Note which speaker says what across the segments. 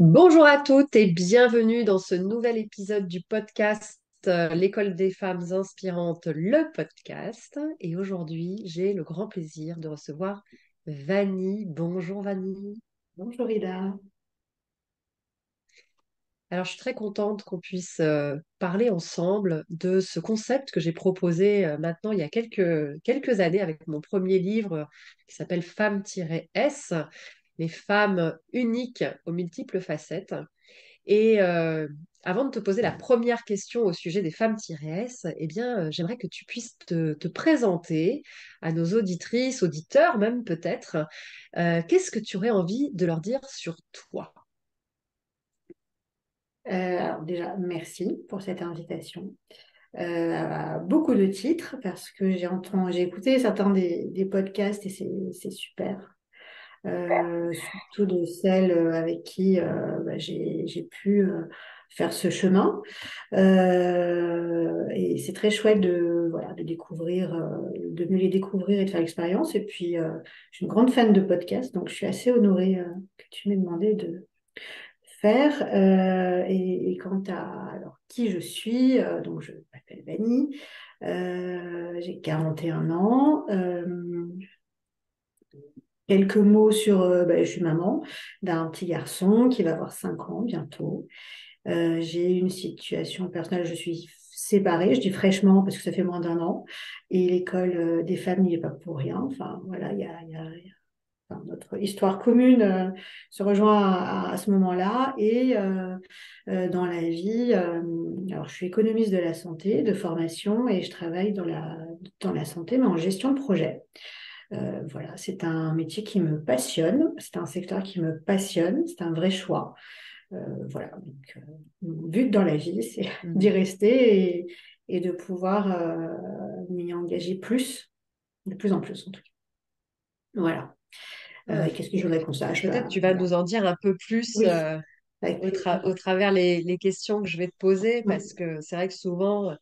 Speaker 1: Bonjour à toutes et bienvenue dans ce nouvel épisode du podcast L'école des femmes inspirantes, le podcast. Et aujourd'hui, j'ai le grand plaisir de recevoir Vanny. Bonjour Vanny.
Speaker 2: Bonjour Ida.
Speaker 1: Alors, je suis très contente qu'on puisse parler ensemble de ce concept que j'ai proposé maintenant il y a quelques années avec mon premier livre qui s'appelle Femmes-S, les femmes uniques aux multiples facettes. Et avant de te poser la première question au sujet des femmes-S, eh bien, j'aimerais que tu puisses te présenter à nos auditrices, auditeurs même peut-être. Qu'est-ce que tu aurais envie de leur dire sur toi?
Speaker 2: Alors déjà, merci pour cette invitation. Beaucoup de titres parce que j'ai écouté certains des podcasts et c'est super. Surtout de celles avec qui j'ai pu faire ce chemin. Et c'est très chouette de découvrir, de mieux les découvrir et de faire l'expérience. Et puis, je suis une grande fan de podcasts, donc je suis assez honorée que tu m'aies demandé de faire. Et quant à alors, qui je suis, donc je m'appelle Vanny, j'ai 41 ans. Quelques mots sur, je suis maman d'un petit garçon qui va avoir 5 ans bientôt. J'ai une situation personnelle, je suis séparée, je dis fraîchement parce que ça fait moins d'un an, et l'école des femmes n'y est pas pour rien. Enfin, voilà, enfin, notre histoire commune se rejoint à ce moment-là. Et dans la vie, alors je suis économiste de la santé, de formation, et je travaille dans la santé, mais en gestion de projet. Voilà, c'est un métier qui me passionne, c'est un secteur qui me passionne, c'est un vrai choix. Voilà, donc mon but dans la vie, c'est d'y
Speaker 1: Mhm.
Speaker 2: rester et de pouvoir m'y engager plus, de plus en plus en tout cas. Voilà.
Speaker 1: Ah,
Speaker 2: Qu'est-ce que je voudrais qu'on
Speaker 1: et
Speaker 2: sache?
Speaker 1: peut-être
Speaker 2: Bah,
Speaker 1: tu vas
Speaker 2: voilà.
Speaker 1: nous en dire un peu plus
Speaker 2: Oui, avec plaisir.
Speaker 1: au travers les questions que je vais te poser, parce
Speaker 2: Mm.
Speaker 1: que c'est vrai que souvent,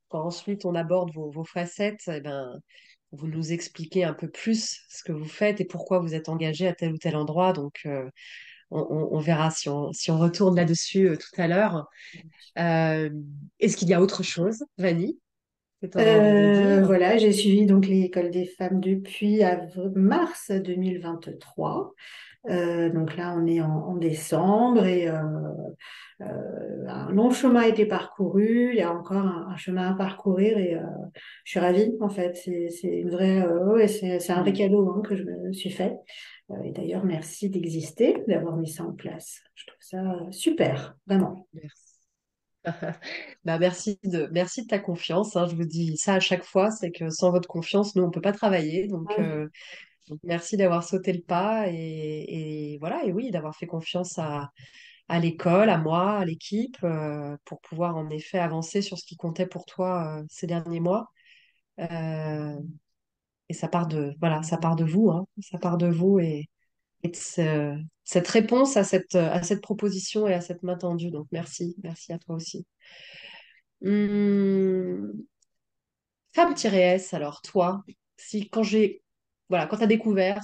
Speaker 1: quand ensuite on aborde vos facettes, eh ben, vous nous expliquez un peu plus ce que vous faites et pourquoi vous êtes engagé à tel ou tel endroit. Donc, on verra si on retourne là-dessus tout à l'heure. Euh, Est-ce qu'il y a autre chose, Vanny, que tu aurais envie de dire?
Speaker 2: Voilà, j'ai suivi donc l'école des femmes depuis mars 2023. Donc là, on est en décembre et un long chemin a été parcouru. Il y a encore un chemin à parcourir et je suis ravie en fait. C'est une vraie, ouais, c'est un vrai
Speaker 1: Hmm,
Speaker 2: cadeau hein, que je me suis fait. Et d'ailleurs, merci d'exister, d'avoir mis ça en place. Je trouve ça super, vraiment.
Speaker 1: merci. Bah, merci de ta confiance, hein. Je vous dis ça à chaque fois, c'est que sans votre confiance, nous, on peut pas travailler. Donc, merci d'avoir sauté le pas et voilà, et oui, d'avoir fait confiance à l'école, à moi, à l'équipe, pour pouvoir en effet avancer sur ce qui comptait pour toi ces derniers mois. Euh, et voilà, ça part de vous, hein. Ça part de vous et de cette réponse à cette proposition et à cette main tendue. Donc, merci à toi aussi. Hum, Femme-S, alors toi, si quand voilà, quand tu as découvert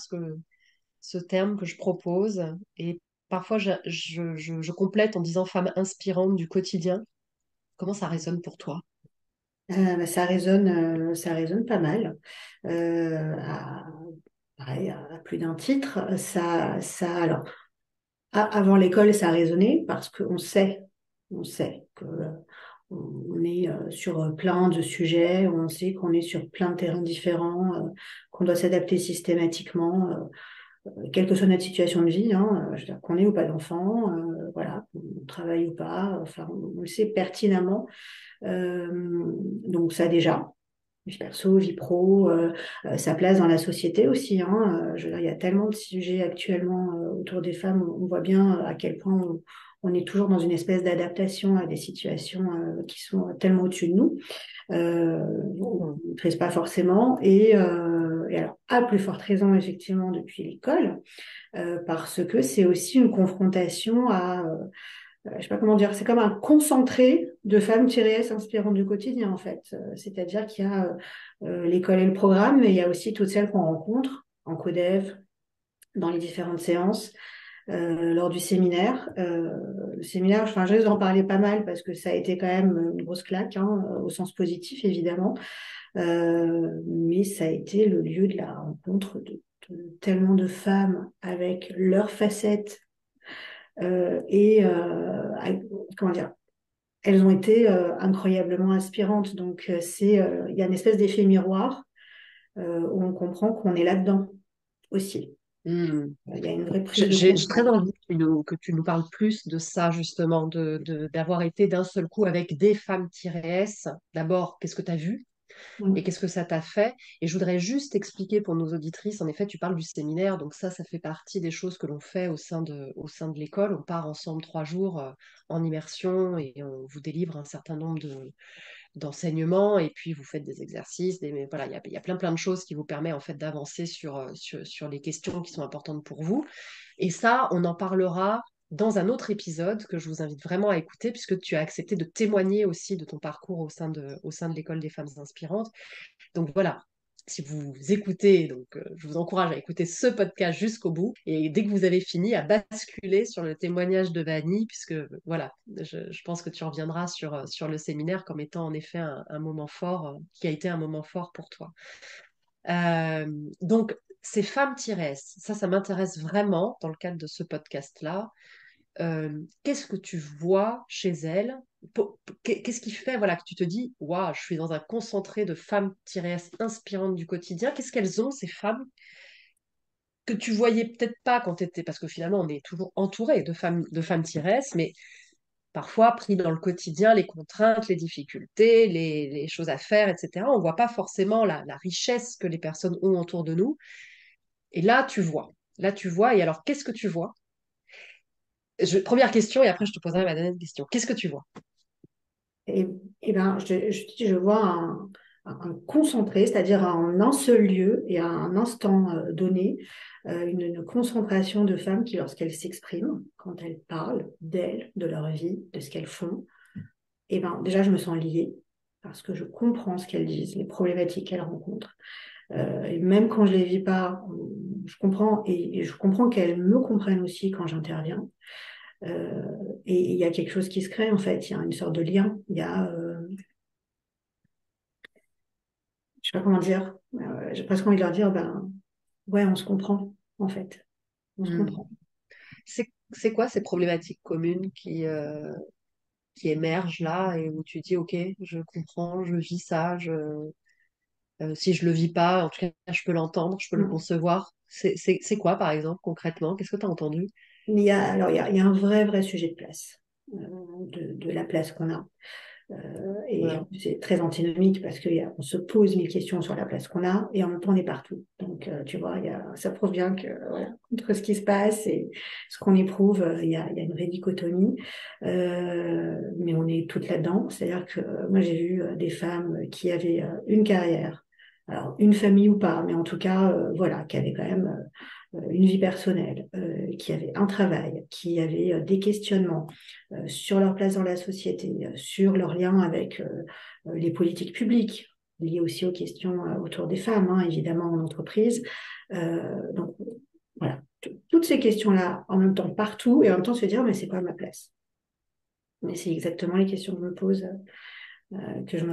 Speaker 1: ce terme que je propose, et parfois je complète en disant femme inspirante du quotidien, comment ça résonne pour toi?
Speaker 2: Ça résonne pas mal. À, pareil, à plus d'un titre. Alors, avant l'école, ça a résonné parce on sait que on est sur plein de sujets, on sait qu'on est sur plein de terrains différents, qu'on doit s'adapter systématiquement, quelle que soit notre situation de vie, hein, je veux dire, qu'on ait ou pas d'enfant, voilà, qu'on travaille ou pas, enfin, on le sait pertinemment. Donc ça déjà vie perso, vie pro, sa place dans la société aussi. Hein. Je veux dire, il y a tellement de sujets actuellement autour des femmes. On voit bien à quel point on est toujours dans une espèce d'adaptation à des situations qui sont tellement au-dessus de nous, on
Speaker 1: Mhm.
Speaker 2: ne maîtrise pas forcément. Et alors, à plus forte raison, effectivement, depuis l'école, parce que c'est aussi une confrontation à je sais pas comment dire, c'est comme un concentré de femmes-s inspirantes du quotidien, en fait. C'est-à-dire qu'il y a l'école et le programme, mais il y a aussi toutes celles qu'on rencontre en codev, dans les différentes séances, lors du séminaire. Le séminaire, enfin, je risque d'en parler pas mal parce que ça a été quand même une grosse claque, hein, au sens positif évidemment. Mais ça a été le lieu de la rencontre de tellement de femmes avec leurs facettes comment dire, elles ont été incroyablement inspirantes. Donc il y a une espèce d'effet miroir où on comprend qu'on est là-dedans aussi.
Speaker 1: Hmm.
Speaker 2: Il y a une vraie prise de
Speaker 1: J'ai très
Speaker 2: conscience.
Speaker 1: envie que tu nous parles plus de ça, justement, d'avoir été d'un seul coup avec des femmes-s. D'abord, qu'est-ce que tu as vu et
Speaker 2: Mm.
Speaker 1: qu'est-ce que ça t'a fait? Et je voudrais juste expliquer pour nos auditrices, en effet, tu parles du séminaire, donc ça fait partie des choses que l'on fait au sein de l'école. On part ensemble 3 jours en immersion et on vous délivre un certain nombre d'enseignement et puis vous faites des exercices, mais voilà, il y a plein de choses qui vous permettent en fait d'avancer sur les questions qui sont importantes pour vous. Et ça, on en parlera dans un autre épisode que je vous invite vraiment à écouter puisque tu as accepté de témoigner aussi de ton parcours au sein de l'école des femmes inspirantes. Donc voilà, si vous écoutez, je vous encourage à écouter ce podcast jusqu'au bout et dès que vous avez fini, à basculer sur le témoignage de Vanny, puisque voilà, je pense que tu reviendras sur le séminaire comme étant en effet un moment fort, qui a été un moment fort pour toi. Euh, donc, ces femmes-s, ça m'intéresse vraiment dans le cadre de ce podcast-là. Qu'est-ce que tu vois chez elles? Qu'est-ce qui fait voilà, que tu te dis, waouh, je suis dans un concentré de femmes-s inspirantes du quotidien? Qu'est-ce qu'elles ont, ces femmes, que tu voyais peut-être pas quand tu étais, parce que finalement, on est toujours entouré de femmes-s, mais parfois pris dans le quotidien, les contraintes, les difficultés, les choses à faire, etc. On voit pas forcément la richesse que les personnes ont autour de nous. Et là, tu vois. Là, tu vois. Et alors, qu'est-ce que tu vois? Première question, et après, je te poserai ma dernière question. Qu'est-ce que tu vois?
Speaker 2: Et, et ben, je vois un concentré, c'est-à-dire en un seul lieu et à un instant donné, une concentration de femmes qui, lorsqu'elles s'expriment, quand elles parlent d'elles, de leur vie, de ce qu'elles font, et ben, déjà, je me sens liée parce que je comprends ce qu'elles disent, les problématiques qu'elles rencontrent. Et même quand je les vis pas, je comprends et je comprends qu'elles me comprennent aussi quand j'interviens. Euh, et il y a quelque chose qui se crée en fait. Il y a une sorte de lien. Il y a, je sais pas comment dire. J'ai presque envie de leur dire, ben ouais, on se comprend en fait. On se
Speaker 1: Hmm.
Speaker 2: comprend.
Speaker 1: C'est quoi ces problématiques communes qui émergent là et où tu dis, OK, je comprends, je vis ça, si je le vis pas, en tout cas, je peux l'entendre, je peux le
Speaker 2: Mm.
Speaker 1: concevoir. C'est quoi, par exemple, concrètement? Qu'est-ce que tu as entendu?
Speaker 2: Il y a un vrai sujet de place, de la place qu'on a. Et en
Speaker 1: Ouais.
Speaker 2: plus, c'est très antinomique parce qu'on se pose mille questions sur la place qu'on a et en même temps on est partout. Donc, tu vois, ça prouve bien que voilà, entre ce qui se passe et ce qu'on éprouve, il y a une vraie dichotomie. Mais on est toutes là-dedans. C'est-à-dire que moi, j'ai vu des femmes qui avaient une carrière, alors une famille ou pas, mais en tout cas, voilà, qui avaient quand même une vie personnelle, qui avaient un travail, qui avaient des questionnements sur leur place dans la société, sur leur lien avec les politiques publiques, liées aussi aux questions autour des femmes, hein, évidemment, en entreprise. Donc, voilà, toutes ces questions-là, en même temps, partout, et en même temps se dire, mais c'est quoi ma place? Mais c'est exactement les questions que je me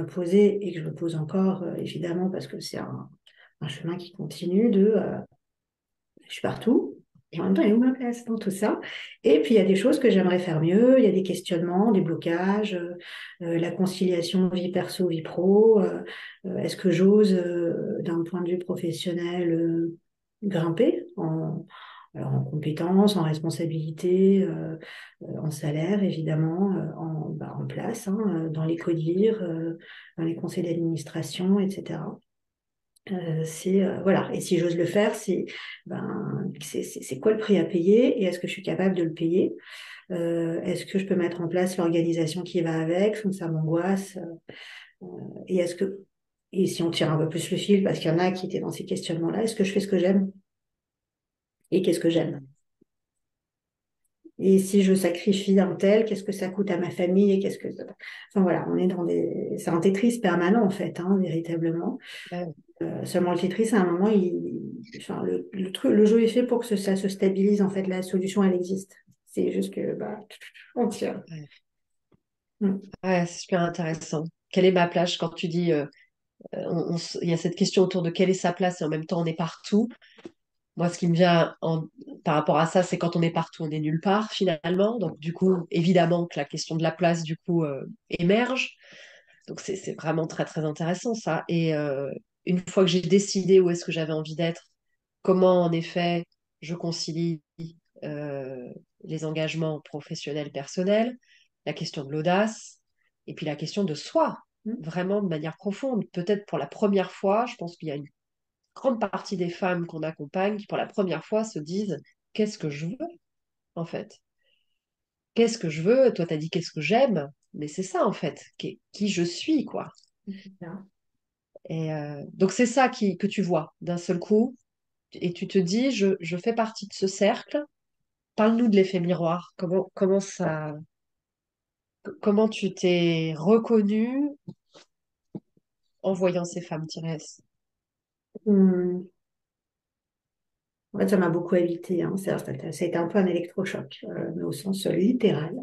Speaker 2: posais et que je me pose encore, évidemment, parce que c'est un chemin qui continue je suis partout. Et en même temps, il y a où ma place dans tout ça? Et puis, il y a des choses que j'aimerais faire mieux. Il y a des questionnements, des blocages, la conciliation vie perso, vie pro. Est-ce que j'ose, d'un point de vue professionnel, grimper alors en compétences, en responsabilité, en salaire, évidemment, en place, hein, dans les CODIR, dans les conseils d'administration, etc. Voilà. Et si j'ose le faire, c'est quoi le prix à payer et est-ce que je suis capable de le payer? Est-ce que je peux mettre en place l'organisation qui va avec sans que ça m'angoisse? Et est-ce que et si on tire un peu plus le fil, parce qu'il y en a qui étaient dans ces questionnements-là, est-ce que je fais ce que j'aime et qu'est-ce que j'aime? Et si je sacrifie un tel, qu'est-ce que ça coûte à ma famille et qu'est-ce que enfin voilà, on est dans c'est un Tetris permanent en fait, hein, véritablement.
Speaker 1: Ouais.
Speaker 2: Seulement le Tetris, à un moment, enfin, le truc, le jeu est fait pour que ça se stabilise. En fait, la solution, elle existe. C'est juste que, bah, on tire.
Speaker 1: Ouais,
Speaker 2: Mm.
Speaker 1: ouais, c'est super intéressant. Quelle est ma place quand tu dis, il y a cette question autour de quelle est sa place et en même temps on est partout. Moi, ce qui me vient par rapport à ça, c'est quand on est partout, on est nulle part finalement. Donc du coup, évidemment que la question de la place du coup émerge. Donc c'est vraiment très très intéressant ça. Et une fois que j'ai décidé où est-ce que j'avais envie d'être, comment en effet je concilie euh, les engagements professionnels, personnels, la question de l'audace, et puis la question de soi,
Speaker 2: Mm.
Speaker 1: vraiment de manière profonde. Peut-être pour la première fois, je pense qu'il y a une grande partie des femmes qu'on accompagne qui pour la première fois se disent qu'est-ce que je veux en fait? Qu'est-ce que je veux? Toi, tu as dit qu'est-ce que j'aime, mais c'est ça en fait, qui je suis, quoi.
Speaker 2: C'est ça.
Speaker 1: Et donc c'est ça que tu vois d'un seul coup, et tu te dis, je fais partie de ce cercle. Parle-nous de l'effet miroir. Comment tu t'es reconnue en voyant ces femmes, Thérèse?
Speaker 2: Mm. En fait, ça m'a beaucoup habité, hein. Ça a été un peu un électrochoc, mais au sens littéral.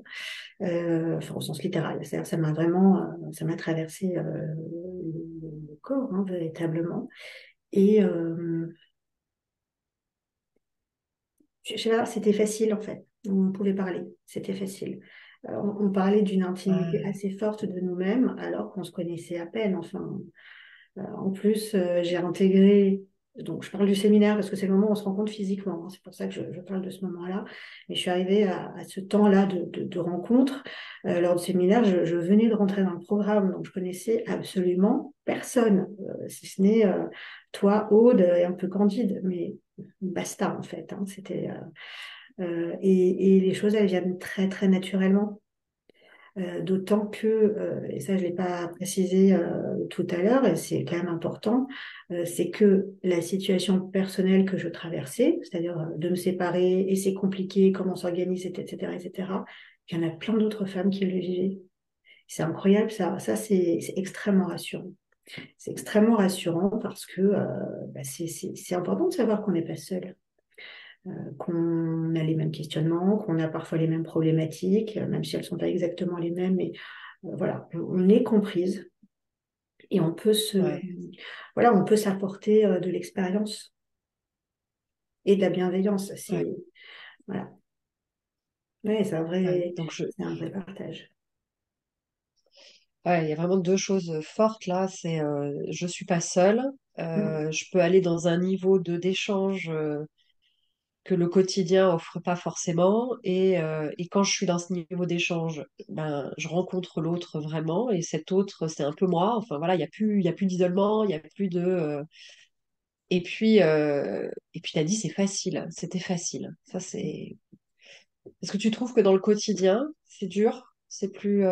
Speaker 2: Enfin, au sens littéral. C'est-à-dire, ça m'a vraiment, ça m'a traversé le corps, hein, véritablement. Et je sais pas, c'était facile en fait. On pouvait parler, c'était facile. On parlait d'une intimité
Speaker 1: Ouais,
Speaker 2: assez forte de nous-mêmes alors qu'on se connaissait à peine. Enfin, en plus, j'ai intégré, donc je parle du séminaire parce que c'est le moment où on se rencontre physiquement, hein. C'est pour ça que je parle de ce moment-là. Mais je suis arrivée à ce temps-là de rencontre. Lors du séminaire, je venais de rentrer dans le programme, donc je connaissais absolument personne, si ce n'est toi, Aude, et un peu Candide, mais basta en fait, hein. Et les choses, elles viennent très très naturellement. D'autant que, et ça je ne l'ai pas précisé tout à l'heure, et c'est quand même important, c'est que la situation personnelle que je traversais, c'est-à-dire de me séparer, et c'est compliqué, comment on s'organise, etc., etc., il y en a plein d'autres femmes qui le vivaient. C'est incroyable, ça c'est extrêmement rassurant. C'est extrêmement rassurant parce que bah, c'est important de savoir qu'on n'est pas seul, qu'on a les mêmes questionnements, qu'on a parfois les mêmes problématiques, même si elles ne sont pas exactement les mêmes, mais voilà, on est comprise et
Speaker 1: ouais,
Speaker 2: voilà, on peut s'apporter de l'expérience et de la bienveillance.
Speaker 1: ouais,
Speaker 2: Voilà, ouais,
Speaker 1: ouais. Donc
Speaker 2: c'est un vrai partage.
Speaker 1: ouais, il y a vraiment deux choses fortes là. C'est je suis pas seule.
Speaker 2: Mm,
Speaker 1: Je peux aller dans un niveau de d'échange que le quotidien offre pas forcément. Et quand je suis dans ce niveau d'échange, ben, je rencontre l'autre vraiment. Et cet autre, c'est un peu moi. Enfin voilà, il y a plus d'isolement, il y a plus de. Et puis t'as dit c'est facile. C'était facile. Ça c'est. Est-ce que tu trouves que dans le quotidien, c'est dur? C'est plus.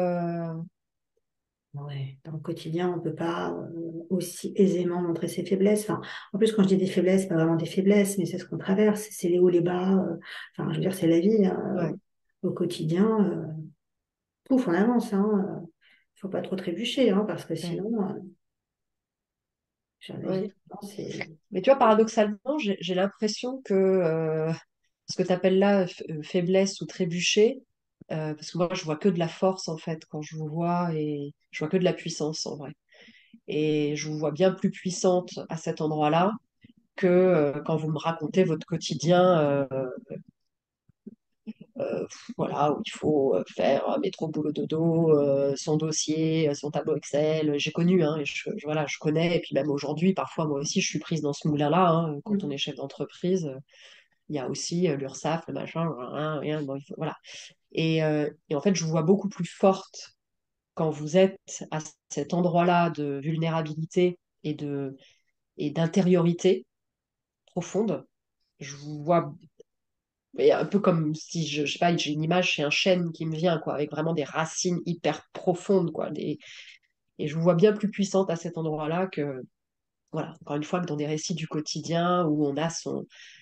Speaker 2: ouais, dans le quotidien, on ne peut pas aussi aisément montrer ses faiblesses. Enfin, en plus, quand je dis des faiblesses, c'est pas vraiment des faiblesses, mais c'est ce qu'on traverse, c'est les hauts, les bas. Enfin, je veux dire, c'est la vie, hein.
Speaker 1: Ouais,
Speaker 2: Au quotidien, pouf, on avance, hein. Faut pas trop trébucher, hein, parce que
Speaker 1: ouais,
Speaker 2: sinon, j'ai envie de dire,
Speaker 1: ouais.
Speaker 2: non, c'est...
Speaker 1: Mais tu vois, paradoxalement, j'ai l'impression que ce que tu appelles là faiblesse ou trébucher, parce que moi, je vois que de la force en fait quand je vous vois et je vois que de la puissance en vrai. Et je vous vois bien plus puissante à cet endroit-là que quand vous me racontez votre quotidien, voilà, où il faut faire métro boulot dodo, son dossier, son tableau Excel. J'ai connu, hein, et voilà, je connais. Et puis même aujourd'hui, parfois moi aussi, je suis prise dans ce moulin-là, hein, quand on
Speaker 2: Mm.
Speaker 1: est chef d'entreprise. Il y a aussi l'URSSAF, le machin, hein, rien, bon, voilà. Et en fait, je vous vois beaucoup plus forte quand vous êtes à cet endroit-là de vulnérabilité et d'intériorité profonde. Je vous vois et un peu comme si, je sais pas, j'ai une image, c'est un chêne qui me vient, quoi, avec vraiment des racines hyper profondes, quoi. Et je vous vois bien plus puissante à cet endroit-là que, voilà, encore une fois, que dans des récits du quotidien où on a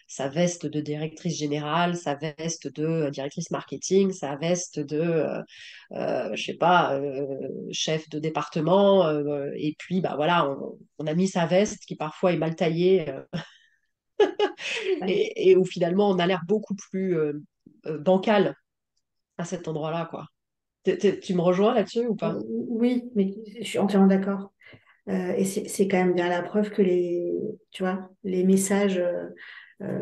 Speaker 1: sa veste de directrice générale, sa veste de directrice marketing, sa veste de, je sais pas, chef de département. Et puis, bah voilà, on a mis sa veste qui parfois est mal taillée
Speaker 2: Ouais.
Speaker 1: Et où finalement on a l'air beaucoup plus bancal à cet endroit-là, quoi. Tu me rejoins là-dessus ou pas?
Speaker 2: Oui, mais je suis entièrement d'accord. Et c'est quand même bien la preuve que tu vois, les messages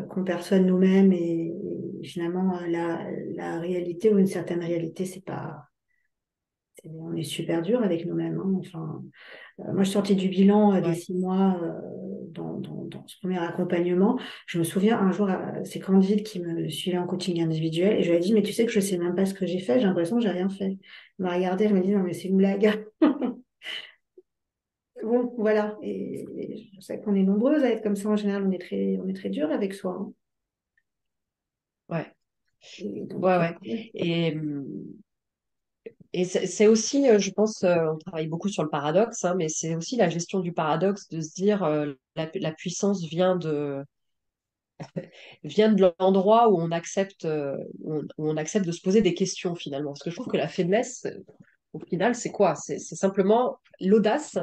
Speaker 2: qu'on perçoit de nous-mêmes et finalement la réalité ou une certaine réalité, c'est pas, on est super dur avec nous-mêmes, hein. Enfin, moi, je sortais du bilan des
Speaker 1: Ouais.
Speaker 2: 6 mois dans ce premier accompagnement. Je me souviens un jour, c'est Candide qui me suivait en coaching individuel et je lui ai dit, mais tu sais que je sais même pas ce que j'ai fait, j'ai l'impression que j'ai rien fait. Elle m'a regardé, elle m'a dit, non, mais c'est une blague. Bon, voilà. Et je sais qu'on est nombreuses à être comme ça en général, on est très dur avec soi, hein.
Speaker 1: Ouais,
Speaker 2: Et
Speaker 1: ouais,
Speaker 2: donc,
Speaker 1: ouais.
Speaker 2: oui,
Speaker 1: Et c'est aussi, je pense, on travaille beaucoup sur le paradoxe, hein, mais c'est aussi la gestion du paradoxe de se dire la puissance vient de l'endroit où on accepte, où on accepte de se poser des questions finalement. Parce que je trouve que la faiblesse, au final, c'est quoi? C'est simplement l'audace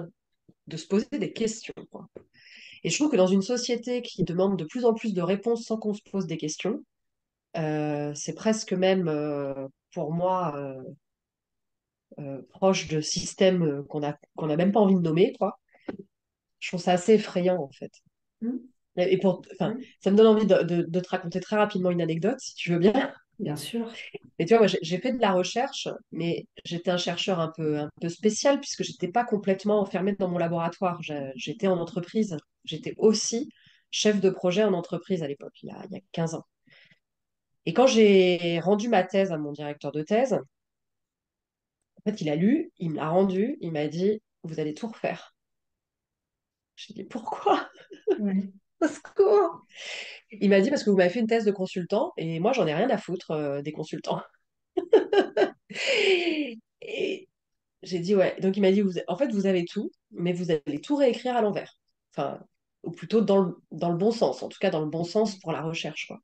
Speaker 1: de se poser des questions, quoi. Et je trouve que dans une société qui demande de plus en plus de réponses sans qu'on se pose des questions, c'est presque même, pour moi, proche de systèmes qu'on a même pas envie de nommer, quoi. Je trouve ça assez effrayant, en fait.
Speaker 2: hum,
Speaker 1: Enfin,
Speaker 2: hum,
Speaker 1: ça me donne envie de te raconter très rapidement une anecdote, si tu veux bien.
Speaker 2: bien sûr.
Speaker 1: Et tu vois, moi, j'ai fait de la recherche, mais j'étais un chercheur un peu spécial puisque j'étais pas complètement enfermée dans mon laboratoire. J'étais en entreprise. J'étais aussi chef de projet en entreprise à l'époque, il y a 15 ans. Et quand j'ai rendu ma thèse à mon directeur de thèse, en fait, il a lu, il me l'a rendu, il m'a dit, vous allez tout refaire. J'ai dit, pourquoi?
Speaker 2: Ouais.
Speaker 1: Au secours. Il m'a dit, parce que vous m'avez fait une thèse de consultant, et moi, j'en ai rien à foutre des consultants. Et j'ai dit, ouais. Donc, il m'a dit, en fait, vous avez tout, mais vous allez tout réécrire à l'envers. Enfin, ou plutôt dans le bon sens, en tout cas dans le bon sens pour la recherche, quoi.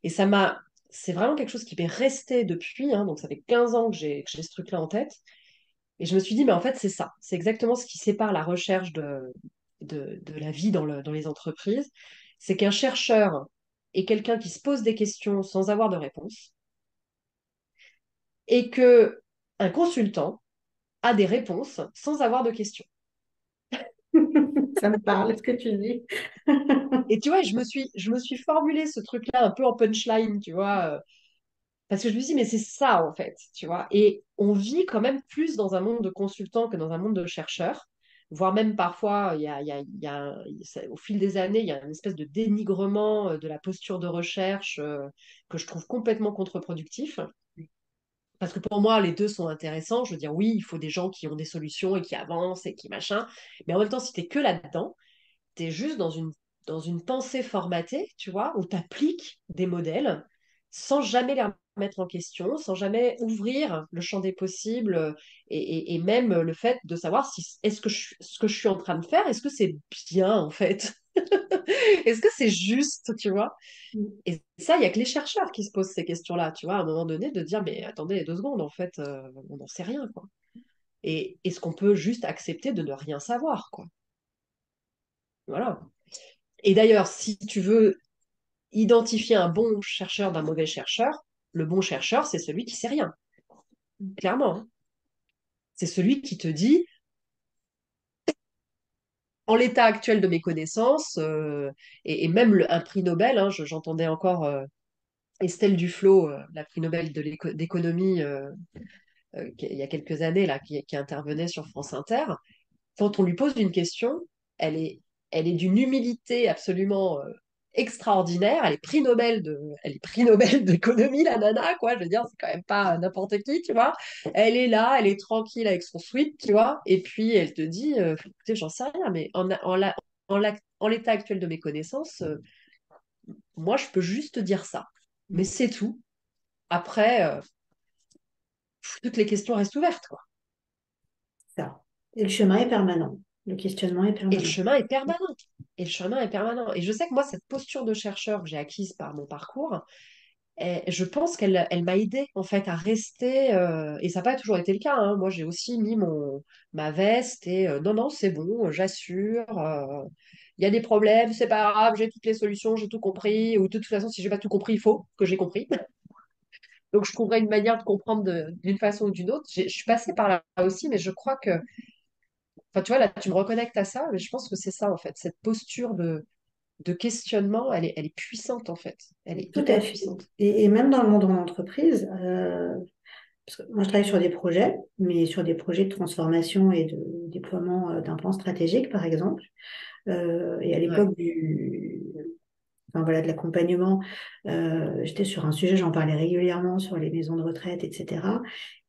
Speaker 1: Et c'est vraiment quelque chose qui m'est resté depuis, hein, donc ça fait 15 ans que j'ai ce truc-là en tête. Et je me suis dit, mais en fait, c'est ça. C'est exactement ce qui sépare la recherche de la vie dans les entreprises. C'est qu'un chercheur est quelqu'un qui se pose des questions sans avoir de réponse et que un consultant a des réponses sans avoir de questions.
Speaker 2: Ça me parle, ce que tu dis.
Speaker 1: Et tu vois, je me suis formulé ce truc-là un peu en punchline, tu vois, parce que je me suis dit, mais c'est ça, en fait, tu vois. Et on vit quand même plus dans un monde de consultants que dans un monde de chercheurs, voire même parfois, au fil des années, il y a une espèce de dénigrement de la posture de recherche que je trouve complètement contre-productif. Parce que pour moi, les deux sont intéressants. Je veux dire, oui, il faut des gens qui ont des solutions et qui avancent et qui machin. Mais en même temps, si t'es que là-dedans, t'es juste dans une pensée formatée, tu vois, où tu appliques des modèles sans jamais les remettre en question, sans jamais ouvrir le champ des possibles et même le fait de savoir si est-ce que ce que je suis en train de faire, est-ce que c'est bien en fait? Est-ce que c'est juste, tu vois? Et ça, il n'y a que les chercheurs qui se posent ces questions-là, tu vois, à un moment donné, de dire, mais attendez 2 secondes, en fait, on n'en sait rien, quoi. Et est-ce qu'on peut juste accepter de ne rien savoir, quoi? Voilà. Et d'ailleurs, si tu veux identifier un bon chercheur d'un mauvais chercheur, le bon chercheur, c'est celui qui sait rien, clairement, hein. C'est celui qui te dit, en l'état actuel de mes connaissances, et même un prix Nobel, hein, j'entendais encore Estelle Duflo, la prix Nobel d'économie, il y a quelques années, là, qui intervenait sur France Inter. Quand on lui pose une question, elle est, elle est d'une humilité absolument extraordinaire. Elle est prix Nobel d'économie, la nana, quoi. Je veux dire, c'est quand même pas n'importe qui, tu vois. Elle est là, elle est tranquille avec son sweat, tu vois. Et puis, elle te dit, écoutez, j'en sais rien, mais en l'état actuel de mes connaissances, moi, je peux juste dire ça. Mais c'est tout. Après, toutes les questions restent ouvertes, quoi.
Speaker 2: Ça. Et le chemin est permanent. Le questionnement est
Speaker 1: Et le
Speaker 2: permanent.
Speaker 1: chemin est permanent. Et le chemin est permanent. Et je sais que moi, cette posture de chercheur que j'ai acquise par mon parcours, je pense qu'elle m'a aidée en fait à rester. Et ça n'a pas toujours été le cas, hein. Moi, j'ai aussi mis ma veste et non, non, c'est bon, j'assure. il y a des problèmes, c'est pas grave, j'ai toutes les solutions, j'ai tout compris, ou de toute façon, si j'ai pas tout compris, il faut que j'ai compris. Donc, je trouverai une manière de comprendre d'une façon ou d'une autre. Je suis passée par là aussi, mais je crois que, enfin, tu vois, là, tu me reconnectes à ça, mais je pense que c'est ça, en fait. Cette posture de questionnement, elle est puissante, en fait. Elle est
Speaker 2: Tout à
Speaker 1: hyper
Speaker 2: fait.
Speaker 1: puissante.
Speaker 2: Et même dans le monde de l'entreprise, parce que moi je travaille sur des projets, mais sur des projets de transformation et de déploiement d'un plan stratégique, par exemple. Et à
Speaker 1: Ouais.
Speaker 2: l'époque enfin, voilà, de l'accompagnement, j'étais sur un sujet, j'en parlais régulièrement sur les maisons de retraite, etc.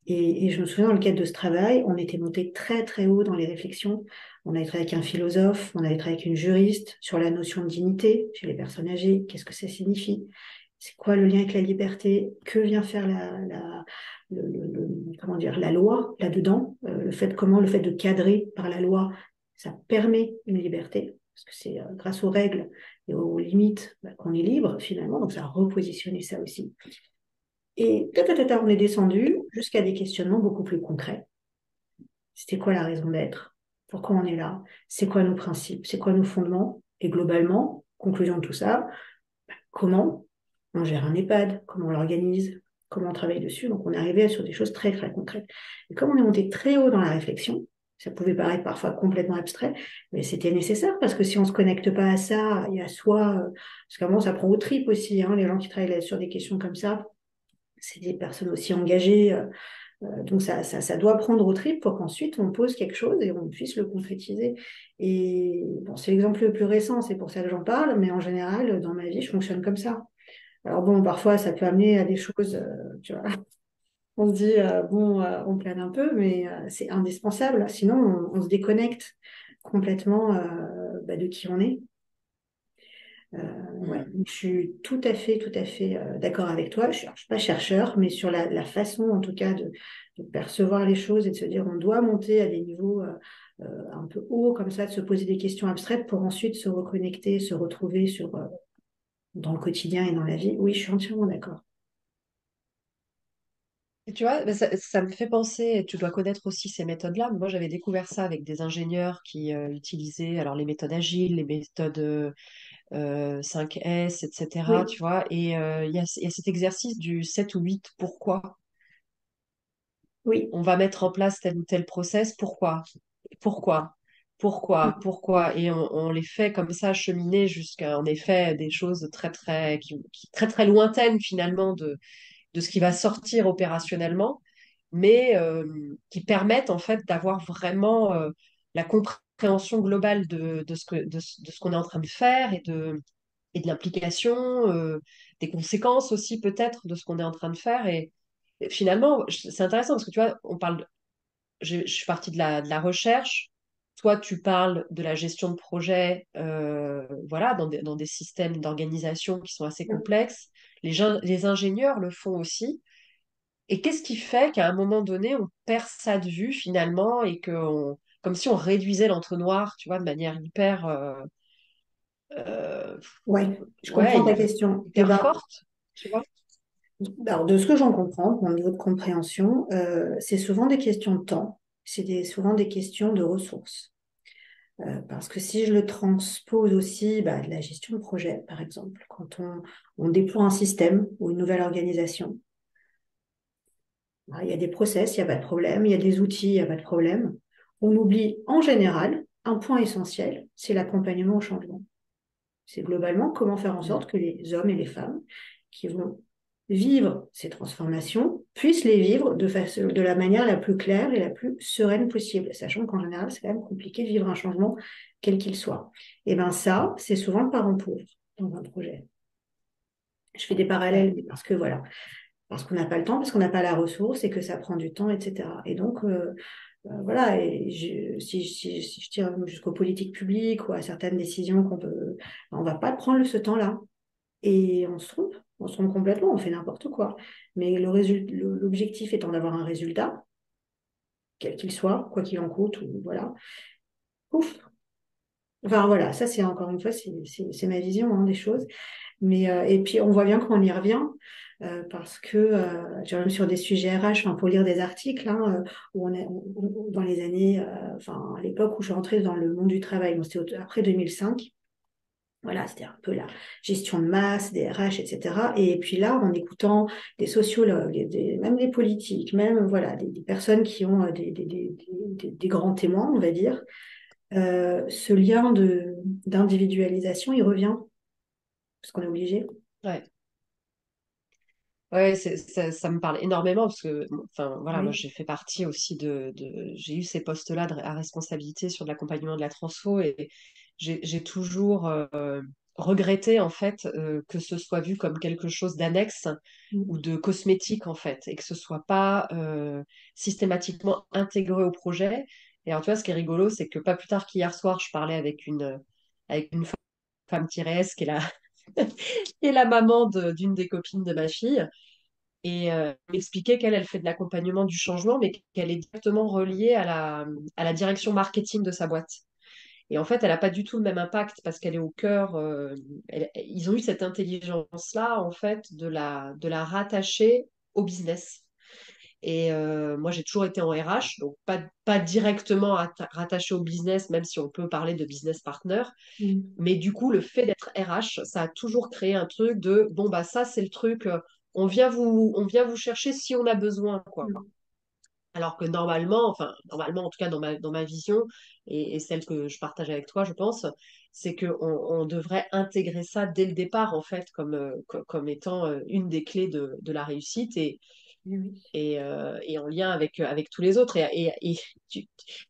Speaker 2: Et je me souviens, dans le cadre de ce travail, on était monté très très haut dans les réflexions. On avait travaillé avec un philosophe, on avait travaillé avec une juriste sur la notion de dignité chez les personnes âgées. Qu'est-ce que ça signifie? C'est quoi le lien avec la liberté? Que vient faire comment dire, la loi là-dedans? Comment le fait de cadrer par la loi, ça permet une liberté, parce que c'est grâce aux règles et aux limites qu'on est libre finalement. Donc ça a repositionné ça aussi. Et on est descendu jusqu'à des questionnements beaucoup plus concrets. C'était quoi la raison d'être? Pourquoi on est là? C'est quoi nos principes? C'est quoi nos fondements? Et globalement, conclusion de tout ça, comment on gère un EHPAD? Comment on l'organise? Comment on travaille dessus? Donc on est arrivé sur des choses très très concrètes. Et comme on est monté très haut dans la réflexion, ça pouvait paraître parfois complètement abstrait, mais c'était nécessaire parce que si on ne se connecte pas à ça et à soi, parce qu'à un moment ça prend aux tripes aussi, hein, les gens qui travaillent sur des questions comme ça, c'est des personnes aussi engagées. Donc ça doit prendre au trip pour qu'ensuite on pose quelque chose et on puisse le concrétiser. Et bon, c'est l'exemple le plus récent, c'est pour ça que j'en parle, mais en général, dans ma vie, je fonctionne comme ça. Alors bon, parfois ça peut amener à des choses, tu vois, on se dit, bon, on plane un peu, mais c'est indispensable, sinon on se déconnecte complètement de qui on est. Ouais,
Speaker 1: Mm.
Speaker 2: je suis tout à fait d'accord avec toi. Je ne suis pas chercheur, mais sur la façon, en tout cas, de percevoir les choses et de se dire on doit monter à des niveaux un peu hauts, comme ça, de se poser des questions abstraites pour ensuite se reconnecter, se retrouver dans le quotidien et dans la vie. Oui, je suis entièrement d'accord.
Speaker 1: Et tu vois, ben, ça me fait penser, tu dois connaître aussi ces méthodes-là. Moi, j'avais découvert ça avec des ingénieurs qui utilisaient alors les méthodes agiles, les méthodes 5S, etc.
Speaker 2: Oui,
Speaker 1: Tu vois, et il y a cet exercice du 7 ou 8 pourquoi.
Speaker 2: oui.
Speaker 1: On va mettre en place tel ou tel process. Pourquoi? Pourquoi? Pourquoi? Pourquoi? Et on les fait comme ça cheminer jusqu'à, en effet, des choses très, très lointaines finalement de ce qui va sortir opérationnellement, mais qui permettent en fait d'avoir vraiment la compréhension globale de ce qu'on est en train de faire et de l'implication, des conséquences aussi peut-être de ce qu'on est en train de faire. Et finalement, c'est intéressant parce que tu vois, je suis partie de la recherche. Toi, tu parles de la gestion de projet, voilà, dans des systèmes d'organisation qui sont assez complexes. Les ingénieurs le font aussi. Et qu'est-ce qui fait qu'à un moment donné, on perd ça de vue finalement et comme si on réduisait l'entonnoir, tu vois, de manière euh,
Speaker 2: Ouais, je
Speaker 1: ouais,
Speaker 2: comprends ta question. Eh
Speaker 1: hyper
Speaker 2: ben,
Speaker 1: forte, tu vois.
Speaker 2: alors, de ce que j'en comprends, mon niveau de compréhension, c'est souvent des questions de temps, souvent des questions de ressources. Parce que si je le transpose aussi, de la gestion de projet, par exemple, quand on déploie un système ou une nouvelle organisation, il y a des process, il n'y a pas de problème, il y a des outils, il n'y a pas de problème. On oublie en général un point essentiel, c'est l'accompagnement au changement. C'est globalement comment faire en
Speaker 1: Mm.
Speaker 2: sorte que les hommes et les femmes qui vont vivre ces transformations puissent les vivre de la manière la plus claire et la plus sereine possible, sachant qu'en général, c'est quand même compliqué de vivre un changement quel qu'il soit. Et bien ça, c'est souvent le parent pauvre dans un projet. Je fais des
Speaker 1: Ouais.
Speaker 2: parallèles, mais parce que voilà, parce qu'on n'a pas le temps, parce qu'on n'a pas la ressource et que ça prend du temps, etc. Et donc, voilà, et si je tire jusqu'aux politiques publiques ou à certaines décisions on va pas prendre ce temps-là. Et on se trompe complètement, on fait n'importe quoi. Mais l'objectif étant d'avoir un résultat, quel qu'il soit, quoi qu'il en coûte, ou voilà. Ouf. Enfin voilà, ça c'est encore une fois, c'est ma vision hein, des choses. Mais et puis on voit bien qu'on y revient parce que tu vois, même sur des sujets RH, enfin, pour lire des articles hein, où dans les années, enfin à l'époque où je suis rentrée dans le monde du travail, bon, c'était après 2005. Voilà, c'était un peu la gestion de masse, des RH, etc. Et puis là, en écoutant des sociologues, même des politiques, même voilà, des personnes qui ont des grands témoins, on va dire, ce lien d'individualisation, il revient, parce qu'on est obligé.
Speaker 1: Ouais. Ouais, ça me parle énormément parce que, enfin, voilà, moi,
Speaker 2: Oui.
Speaker 1: j'ai fait partie aussi j'ai eu ces postes-là à responsabilité sur de l'accompagnement de la transfo et j'ai toujours regretté, en fait, que ce soit vu comme quelque chose d'annexe ou
Speaker 2: Mm.
Speaker 1: de cosmétique, en fait, et que ce soit pas systématiquement intégré au projet. Et alors, tu vois, ce qui est rigolo, c'est que pas plus tard qu'hier soir, je parlais avec une femme-S qui est qui est la maman d'une des copines de ma fille et m'expliquer qu'elle, elle fait de l'accompagnement du changement, mais qu'elle est directement reliée à la direction marketing de sa boîte. Et en fait, elle n'a pas du tout le même impact parce qu'elle est au cœur. Ils ont eu cette intelligence-là, en fait, de la rattacher au business. Et moi, j'ai toujours été en RH, donc pas directement rattaché au business, même si on peut parler de business partner.
Speaker 2: Mm.
Speaker 1: Mais du coup, le fait d'être RH, ça a toujours créé un truc de bon, bah, ça, c'est le truc, on vient vous chercher si on a besoin, quoi.
Speaker 2: Mm.
Speaker 1: Alors que normalement, enfin, normalement, en tout cas, dans ma vision, et celle que je partage avec toi, je pense, c'est qu'on on devrait intégrer ça dès le départ, en fait, comme étant une des clés de la réussite.
Speaker 2: Oui.
Speaker 1: Et en lien avec tous les autres. Et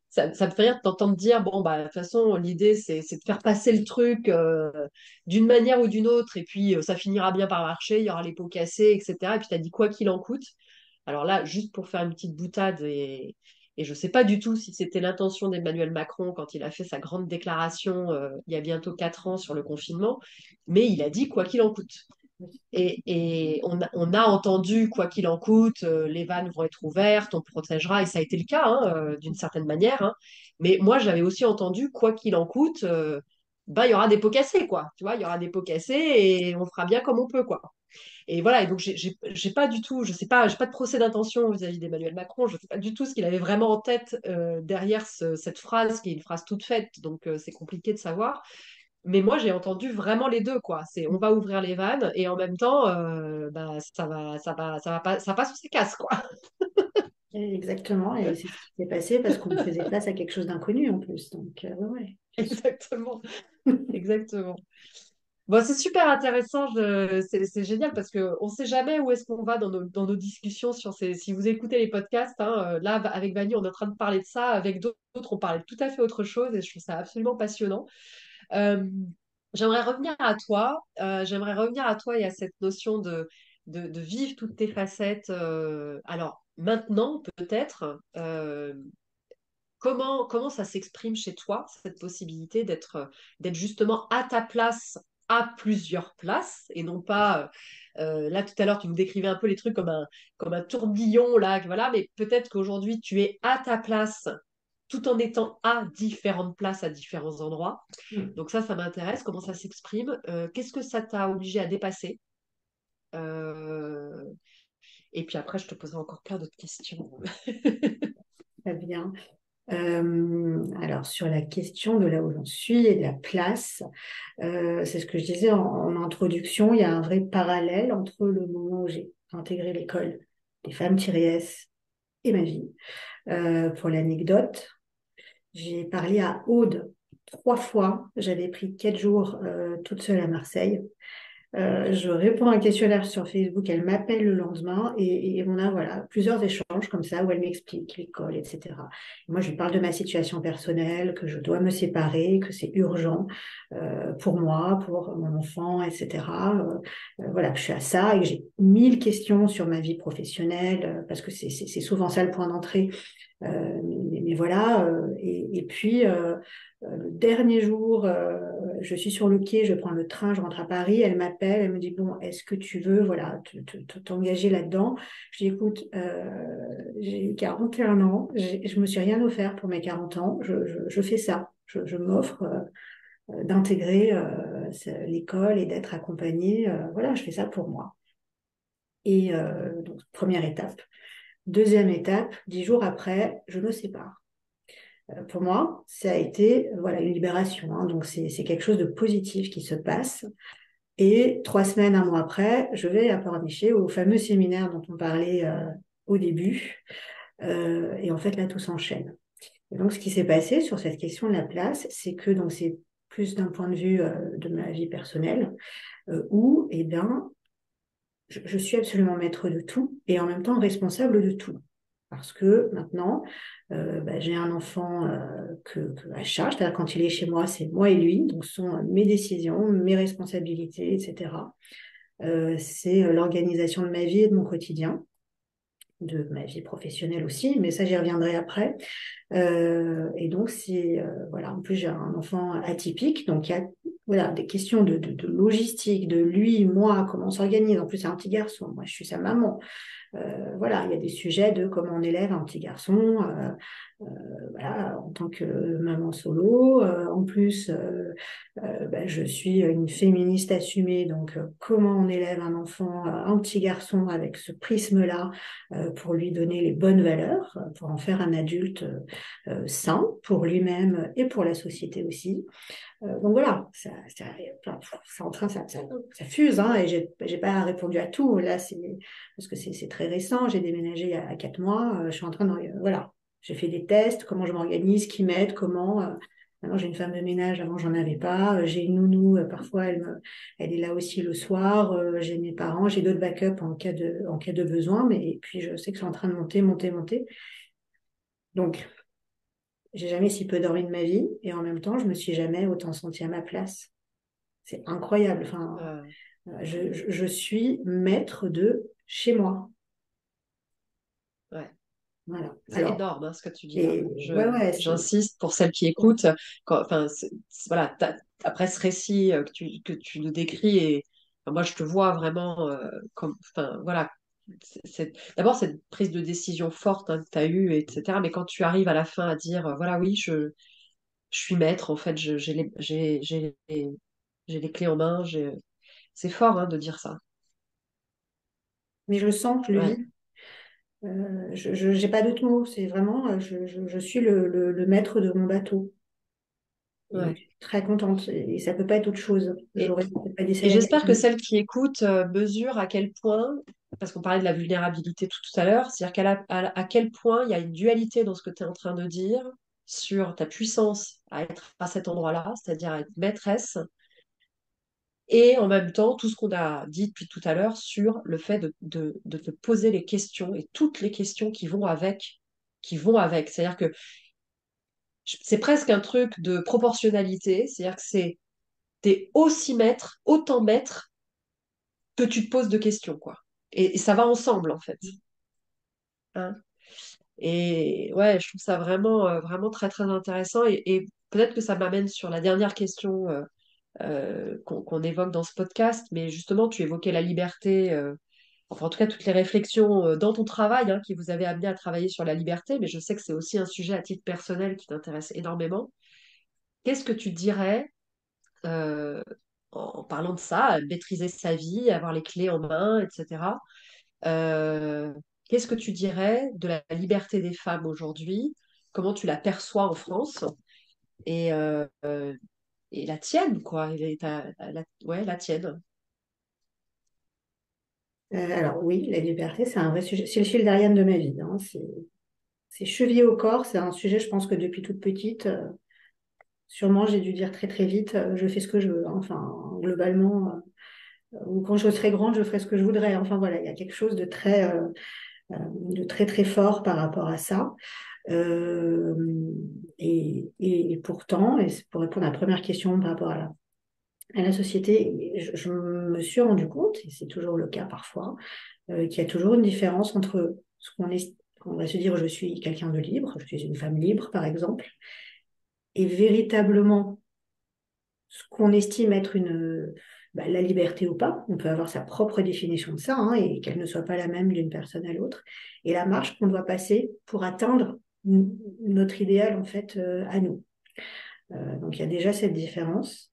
Speaker 1: ça me fait rire de t'entendre dire, bon, bah, de toute façon, l'idée, c'est de faire passer le truc d'une manière ou d'une autre, et puis ça finira bien par marcher, il y aura les pots cassés, etc. Et puis tu as dit quoi qu'il en coûte. Alors là, juste pour faire une petite boutade, et je ne sais pas du tout si c'était l'intention d'Emmanuel Macron quand il a fait sa grande déclaration il y a bientôt 4 ans sur le confinement, mais il a dit quoi qu'il en coûte. Et on a entendu, quoi qu'il en coûte, les vannes vont être ouvertes, on protégera, et ça a été le cas, hein, d'une certaine manière, hein. Mais moi, j'avais aussi entendu, quoi qu'il en coûte, bah, il y aura des pots cassés, quoi. Tu vois, il y aura des pots cassés et on fera bien comme on peut, quoi. Et voilà, et donc j'ai pas du tout, je sais pas, j'ai pas de procès d'intention vis-à-vis d'Emmanuel Macron, je sais pas du tout ce qu'il avait vraiment en tête derrière cette phrase, qui est une phrase toute faite, donc c'est compliqué de savoir. Mais moi, j'ai entendu vraiment les deux, quoi. C'est on va ouvrir les vannes et en même temps, bah, ça passe ou ça casse, quoi.
Speaker 2: Exactement, et c'est ce qui s'est passé parce qu'on faisait face à quelque chose d'inconnu en plus. Donc, ouais, bien sûr.
Speaker 1: Exactement, exactement. Bon, c'est super intéressant, c'est génial parce qu'on ne sait jamais où est-ce qu'on va dans nos discussions sur ces. Si vous écoutez les podcasts, hein, là, avec Vanny, on est en train de parler de ça, avec d'autres, on parlait de tout à fait autre chose et je trouve ça absolument passionnant. Euh, j'aimerais revenir à toi et à cette notion de vivre toutes tes facettes. Alors, maintenant, peut-être, comment ça s'exprime chez toi, cette possibilité d'être justement à ta place à plusieurs places et non pas. Là, tout à l'heure, tu me décrivais un peu les trucs comme un tourbillon, là, voilà, mais peut-être qu'aujourd'hui, tu es à ta place tout en étant à différentes places à différents endroits.
Speaker 2: Mm.
Speaker 1: Donc ça m'intéresse, comment ça s'exprime. Qu'est-ce que ça t'a obligé à dépasser? Euh, Et puis après, je te poserai encore plein d'autres questions.
Speaker 2: Très bien. Alors, sur la question de là où j'en suis et de la place, c'est ce que je disais en introduction, il y a un vrai parallèle entre le moment où j'ai intégré l'école des femmes-s et ma vie. Pour l'anecdote, j'ai parlé à Aude 3 fois. J'avais pris 4 jours toute seule à Marseille. Je réponds à un questionnaire sur Facebook, elle m'appelle le lendemain et on a voilà, plusieurs échanges comme ça où elle m'explique l'école, etc. Moi, je lui parle de ma situation personnelle, que je dois me séparer, que c'est urgent pour moi, pour mon enfant, etc. Voilà, que je suis à ça et que j'ai 1000 questions sur ma vie professionnelle parce que c'est souvent ça le point d'entrée. Mais voilà, et puis le dernier jour, je suis sur le quai, je prends le train, je rentre à Paris, elle m'appelle, elle me dit, bon, est-ce que tu veux, voilà, t'engager là-dedans? Je dis, écoute, j'ai 41 ans, je me suis rien offert pour mes 40 ans, je fais ça, je m'offre d'intégrer l'école et d'être accompagnée, voilà, je fais ça pour moi. Et donc, première étape. Deuxième étape, 10 jours après, je me sépare. Pour moi, ça a été voilà, une libération, hein. Donc, c'est quelque chose de positif qui se passe. Et 3 semaines, un mois après, je vais à Pornichet, au fameux séminaire dont on parlait au début. Et en fait, là, tout s'enchaîne. Et donc, ce qui s'est passé sur cette question de la place, c'est que donc c'est plus d'un point de vue de ma vie personnelle, où, eh bien, je suis absolument maître de tout et en même temps responsable de tout. Parce que maintenant, j'ai un enfant à charge, c'est-à-dire quand il est chez moi, c'est moi et lui, donc ce sont mes décisions, mes responsabilités, etc. C'est l'organisation de ma vie et de mon quotidien, de ma vie professionnelle aussi, mais ça j'y reviendrai après. Et donc c'est voilà, en plus j'ai un enfant atypique, donc il y a voilà des questions de logistique, de lui, moi, comment on s'organise. En plus c'est un petit garçon, moi je suis sa maman. Voilà, il y a des sujets de comment on élève un petit garçon, voilà, en tant que maman solo. En plus, je suis une féministe assumée, donc comment on élève un enfant, un petit garçon avec ce prisme-là, pour lui donner les bonnes valeurs, pour en faire un adulte sain pour lui-même et pour la société aussi. Donc voilà, c'est en train, ça fuse, hein, et j'ai pas répondu à tout. Là, parce que c'est très récent. J'ai déménagé il y a 4 mois. Je suis en train de, voilà, j'ai fait des tests, comment je m'organise, qui m'aide, comment. Maintenant, j'ai une femme de ménage. Avant, j'en avais pas. J'ai une nounou. Parfois, elle est là aussi le soir. J'ai mes parents. J'ai d'autres backups en cas de besoin. Mais et puis, je sais que c'est en train de monter, monter, monter. Donc, j'ai jamais si peu dormi de ma vie. Et en même temps, je me suis jamais autant sentie à ma place. C'est incroyable. Enfin,
Speaker 1: Euh,
Speaker 2: je suis maître de chez moi.
Speaker 1: ouais.
Speaker 2: Voilà.
Speaker 1: C'est
Speaker 2: Alors,
Speaker 1: énorme, hein, ce que tu dis là.
Speaker 2: et ouais, ouais,
Speaker 1: J'insiste pour celles qui écoutent. Enfin, voilà, après ce récit que tu nous décris, et enfin, moi je te vois vraiment comme, enfin voilà, d'abord cette prise de décision forte, hein, que tu as eue, etc. Mais quand tu arrives à la fin à dire, voilà, oui, je suis maître, en fait, j'ai les clés en main, c'est fort, hein, de dire ça.
Speaker 2: mais je sens que le
Speaker 1: Ouais,
Speaker 2: vide. Je n'ai pas d'autres mots. C'est vraiment, je suis le maître de mon bateau. Et je
Speaker 1: ouais.
Speaker 2: suis très contente. Et ça peut pas être autre chose.
Speaker 1: Et,
Speaker 2: J'aurais peut-être pas dit ça
Speaker 1: et
Speaker 2: il y a
Speaker 1: j'espère
Speaker 2: quelques
Speaker 1: que
Speaker 2: minutes.
Speaker 1: celles qui écoutent mesurent à quel point, parce qu'on parlait de la vulnérabilité tout à l'heure, c'est-à-dire à quel point il y a une dualité dans ce que tu es en train de dire sur ta puissance à être à cet endroit-là, c'est-à-dire à être maîtresse, et en même temps tout ce qu'on a dit depuis tout à l'heure sur le fait de te poser les questions et toutes les questions qui vont avec, qui vont avec. C'est-à-dire que c'est presque un truc de proportionnalité, c'est-à-dire que t'es aussi maître, autant maître que tu te poses de questions, quoi. Et ça va ensemble, en fait. Hein. Et ouais, je trouve ça vraiment, vraiment très, très intéressant. Et peut-être que ça m'amène sur la dernière question qu'on évoque dans ce podcast. Mais justement, tu évoquais la liberté, enfin, en tout cas, toutes les réflexions dans ton travail, hein, qui vous avez amené à travailler sur la liberté. Mais je sais que c'est aussi un sujet à titre personnel qui t'intéresse énormément. Qu'est-ce que tu dirais euh, en parlant de ça, maîtriser sa vie, avoir les clés en main, etc. Euh, Qu'est-ce que tu dirais de la liberté des femmes aujourd'hui? Comment tu la perçois en France? Et, et la tienne, quoi. Ouais, la tienne.
Speaker 2: Alors oui, la liberté, c'est un vrai sujet. C'est le fil d'Ariane de ma vie, hein. C'est chevillé au corps. C'est un sujet, je pense que depuis toute petite, sûrement j'ai dû dire très très vite, je fais ce que je veux, hein. Enfin, globalement, ou quand je serai grande, je ferai ce que je voudrais. Enfin voilà, il y a quelque chose de très très fort par rapport à ça. Euh, et pourtant, et c'est pour répondre à la première question par rapport à la société, je me suis rendu compte, et c'est toujours le cas parfois, qu'il y a toujours une différence entre ce qu'on va se dire je suis quelqu'un de libre, je suis une femme libre par exemple, et véritablement ce qu'on estime être la liberté ou pas. On peut avoir sa propre définition de ça, hein, et qu'elle ne soit pas la même d'une personne à l'autre. Et la marche qu'on doit passer pour atteindre notre idéal, en fait, à nous. Donc, il y a déjà cette différence.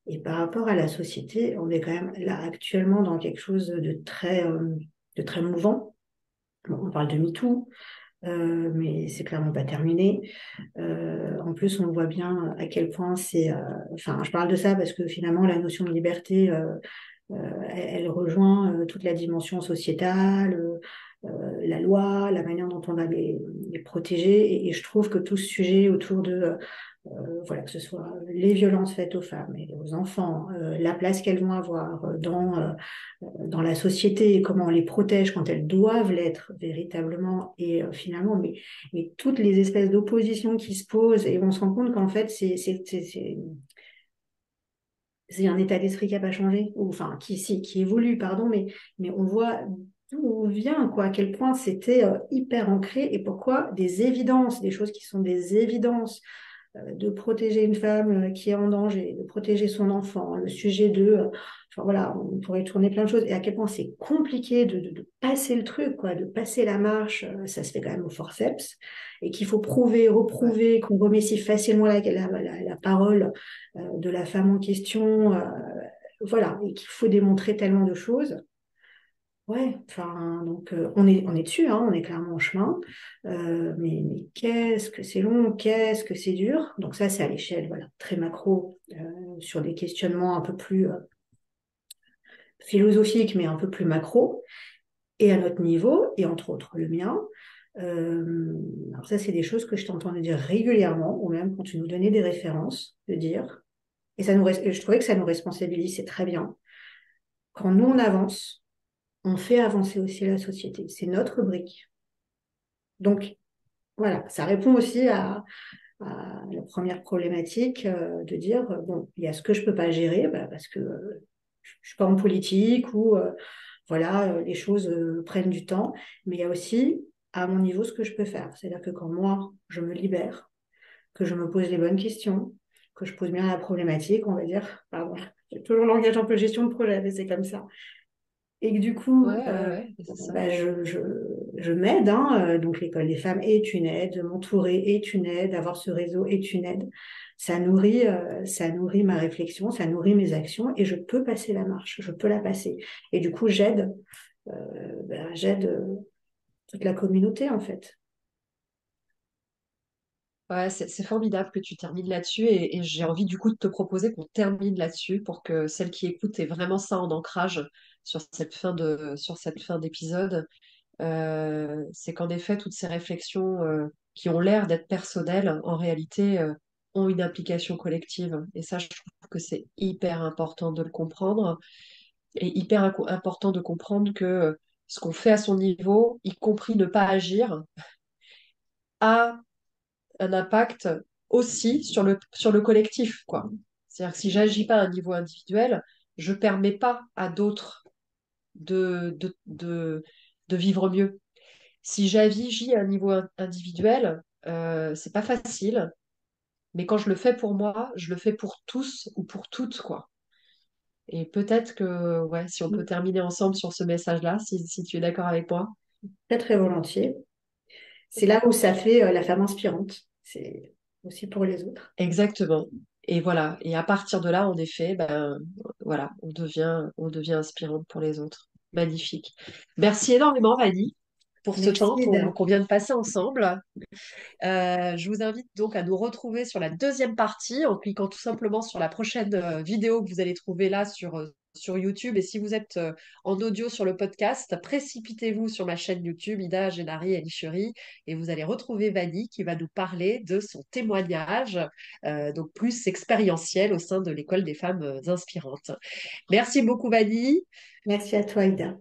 Speaker 2: Et par rapport à la société, on est quand même là actuellement dans quelque chose de très mouvant. Bon, on parle de MeToo, mais c'est clairement pas terminé. En plus, on voit bien à quel point enfin, je parle de ça parce que finalement, la notion de liberté, elle rejoint toute la dimension sociétale, la loi, la manière dont on va les protéger. Et je trouve que tout ce sujet autour de voilà, que ce soit les violences faites aux femmes et aux enfants, la place qu'elles vont avoir dans la société, et comment on les protège quand elles doivent l'être véritablement, et finalement, mais toutes les espèces d'oppositions qui se posent, et on se rend compte qu'en fait, c'est un état d'esprit qui n'a pas changé, ou enfin, qui évolue, pardon, mais on voit d'où on vient, quoi, à quel point c'était hyper ancré, et pourquoi des évidences, des choses qui sont des évidences de protéger une femme qui est en danger, de protéger son enfant, le sujet enfin voilà, on pourrait tourner plein de choses, et à quel point c'est compliqué de passer le truc, quoi, de passer la marche, ça se fait quand même au forceps, et qu'il faut prouver,
Speaker 1: Ouais.
Speaker 2: reprouver, qu'on remet si facilement la parole de la femme en question, voilà, et qu'il faut démontrer tellement de choses. Ouais, enfin, donc on est dessus, hein, on est clairement en chemin, mais qu'est-ce que c'est long, qu'est-ce que c'est dur. Donc ça, c'est à l'échelle, voilà, très macro, sur des questionnements un peu plus philosophiques, mais un peu plus macro, et à notre niveau, et entre autres le mien. Alors ça, c'est des choses que je t'entends dire régulièrement, ou même quand tu nous donnais des références, de dire, et je trouvais que ça nous responsabilise, c'est très bien. Quand nous, on avance, on fait avancer aussi la société. C'est notre brique. Donc, voilà, ça répond aussi à la première problématique de dire, bon, il y a ce que je peux pas gérer bah, parce que je suis pas en politique ou voilà, les choses prennent du temps, mais il y a aussi à mon niveau ce que je peux faire. C'est-à-dire que quand moi, je me libère, que je me pose les bonnes questions, que je pose bien la problématique, on va dire, pardon, j'ai toujours le langage un peu gestion de projet, mais c'est comme ça. Et que du
Speaker 1: Ouais,
Speaker 2: coup,
Speaker 1: ouais, ouais, c'est ça.
Speaker 2: bah, je m'aide, hein, donc l'école des femmes est une aide, m'entourer est une aide, avoir ce réseau est une aide. Ça nourrit ma réflexion, ça nourrit mes actions et je peux passer la marche, je peux la passer. Et du coup, j'aide toute la communauté en fait.
Speaker 1: Ouais, c'est formidable que tu termines là-dessus et j'ai envie du coup de te proposer qu'on termine là-dessus pour que celles qui écoutent aient vraiment ça en ancrage sur cette fin d'épisode. C'est qu'en effet, toutes ces réflexions qui ont l'air d'être personnelles, en réalité, ont une implication collective. Et ça, je trouve que c'est hyper important de le comprendre et important de comprendre que ce qu'on fait à son niveau, y compris ne pas agir, a un impact aussi sur le collectif, quoi. C'est-à-dire que si j'agis pas à un niveau individuel, je permets pas à d'autres de vivre mieux. Si j'agis à un niveau individuel, c'est pas facile, mais quand je le fais pour moi, je le fais pour tous ou pour toutes, quoi. Et peut-être que, ouais, si on peut terminer ensemble sur ce message-là, si tu es d'accord avec moi.
Speaker 2: Très très volontiers. C'est là où ça fait la femme inspirante. C'est aussi pour les autres.
Speaker 1: Exactement. Et voilà. Et à partir de là, en effet, ben, voilà, on devient inspirante pour les autres. Magnifique. Merci énormément, Vanny, pour ce temps
Speaker 2: Merci, Ida.
Speaker 1: qu'on vient de passer ensemble. Je vous invite donc à nous retrouver sur la deuxième partie en cliquant tout simplement sur la prochaine vidéo que vous allez trouver là sur YouTube. Et si vous êtes en audio sur le podcast, précipitez-vous sur ma chaîne YouTube, Ida Gennari Elicheri, et vous allez retrouver Vanny qui va nous parler de son témoignage, donc plus expérientiel au sein de l'École des femmes inspirantes. Merci beaucoup, Vanny.
Speaker 2: Merci à toi, Ida.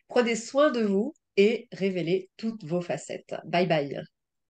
Speaker 1: Prenez soin de vous et révélez toutes vos facettes. Bye bye.